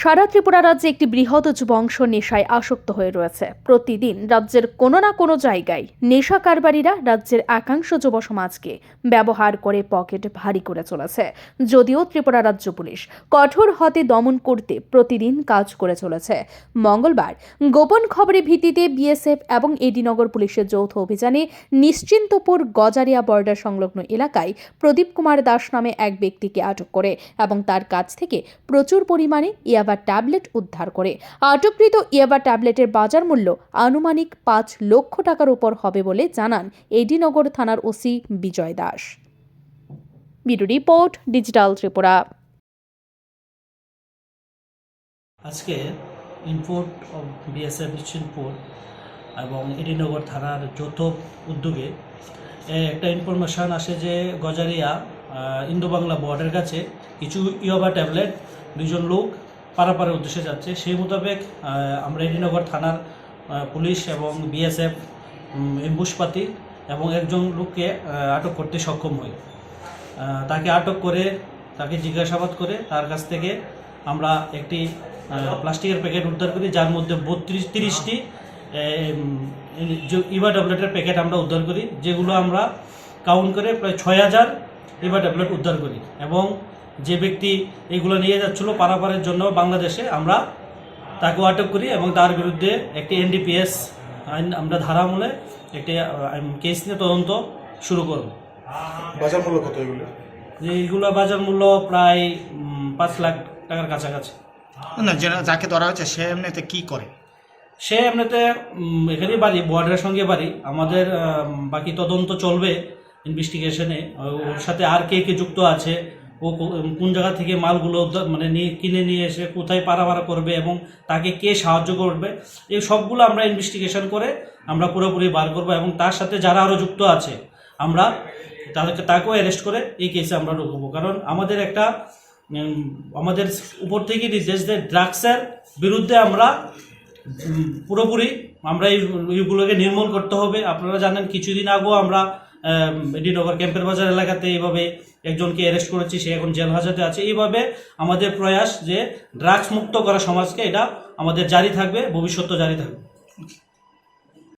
সারা ত্রিপুরা রাজ্যে একটি বৃহৎ যুবংশ নেশায় আসক্ত হয়ে রয়েছে। প্রতিদিন রাজ্যের কোনো না কোনো জায়গায় নেশা কারবারিরা রাজ্যের একাংশ যুব সমাজকে ব্যবহার করে পকেট ভারী করে চলেছে। যদিও ত্রিপুরা রাজ্য পুলিশ কঠোর হাতে দমন করতে প্রতিদিন কাজ করে চলেছে। মঙ্গলবার গোপন খবরের ভিত্তিতে বিএসএফ এবং এডিনগর পুলিশের যৌথ অভিযানে নিশ্চিন্তপুর গজারিয়া বর্ডার সংলগ্ন এলাকায় প্রদীপ কুমার দাস নামে এক ব্যক্তিকে আটক করে এবং তার কাছ থেকে প্রচুর পরিমাণে ইয়াবা ট্যাবলেট উদ্ধার করে। আটককৃত ইয়াবা ট্যাবলেটের বাজার মূল্য আনুমানিক 5 লক্ষ টাকার উপর হবে বলে জানান এডিনগর থানার OC Bijoy Das. Bureau report, digital Tripura. আজকে ইনপোর্ট অফ বিএসএফ নিশ্চিন্তপুর এবং এডিনগর থানার যৌথ উদ্যোগে একটা ইনফরমেশান আসে যে গজারিয়া ইন্দো বাংলা বর্ডারের কাছে কিছু ইয়াবা ট্যাবলেট দুজন লোক পারাপারের উদ্দেশ্যে যাচ্ছে। সেই মোতাবেক আমরা এডিনগর থানার পুলিশ এবং বিএসএফ এম্বুশপাতি এবং একজন লোককে আটক করতে সক্ষম হই। তাকে আটক করে তাকে জিজ্ঞাসাবাদ করে তার কাছ থেকে আমরা একটি প্লাস্টিকের প্যাকেট উদ্ধার করি, যার মধ্যে 30টি ইবা ট্যাবলেটের প্যাকেট আমরা উদ্ধার করি, যেগুলো আমরা কাউন্ট করে প্রায় 6000 ইবা ট্যাবলেট উদ্ধার করি। এবং যে ব্যক্তি এগুলো নিয়ে যাচ্ছিল পারাপারের জন্য বাংলাদেশে, আমরা তাকেও আটক করি এবং তার বিরুদ্ধে একটি NDPS আইন আমরা ধারা আমলে একটি কেস নিয়ে তদন্ত শুরু করব। বাজার মূল্য কত এগুলো? এইগুলো বাজার মূল্য প্রায় 5 লাখ টাকার কাছাকাছি। না, যাকে ধরা হয়েছে সে এমনিতে কি করে? সে এমনিতে এখানেই বাড়ি, বর্ডারের সঙ্গে বাড়ি। আমাদের বাকি তদন্ত চলবে ইনভেস্টিগেশনে। ওর সাথে আর কে কে যুক্ত আছে, ও কোন জায়গা থেকে মালগুলো মানে কিনে নিয়ে এসে কোথায় পারাপারা করবে এবং তাকে কে সাহায্য করবে, এই সবগুলো আমরা ইনভেস্টিগেশন করে আমরা পুরোপুরি বার করব। এবং তার সাথে যারা আরও যুক্ত আছে আমরা তাকেও অ্যারেস্ট করে এই কেসে আমরা ঢুকবো। কারণ আমাদের উপর থেকে নির্দেশ দেয় ড্রাগসের বিরুদ্ধে আমরা পুরোপুরি এইগুলোকে নির্মূল করতে হবে। আপনারা জানেন কিছুদিন আগেও আমরা এডিনগর ক্যাম্পের বাজার এলাকাতে এইভাবে একজনকে অ্যারেস্ট করেছি, সে এখন জেল হাজতে আছে। এইভাবে আমাদের প্রয়াস যে ড্রাগস মুক্ত করা সমাজকে, এটা আমাদের জারি থাকবে, ভবিষ্যতেও জারি থাকবে।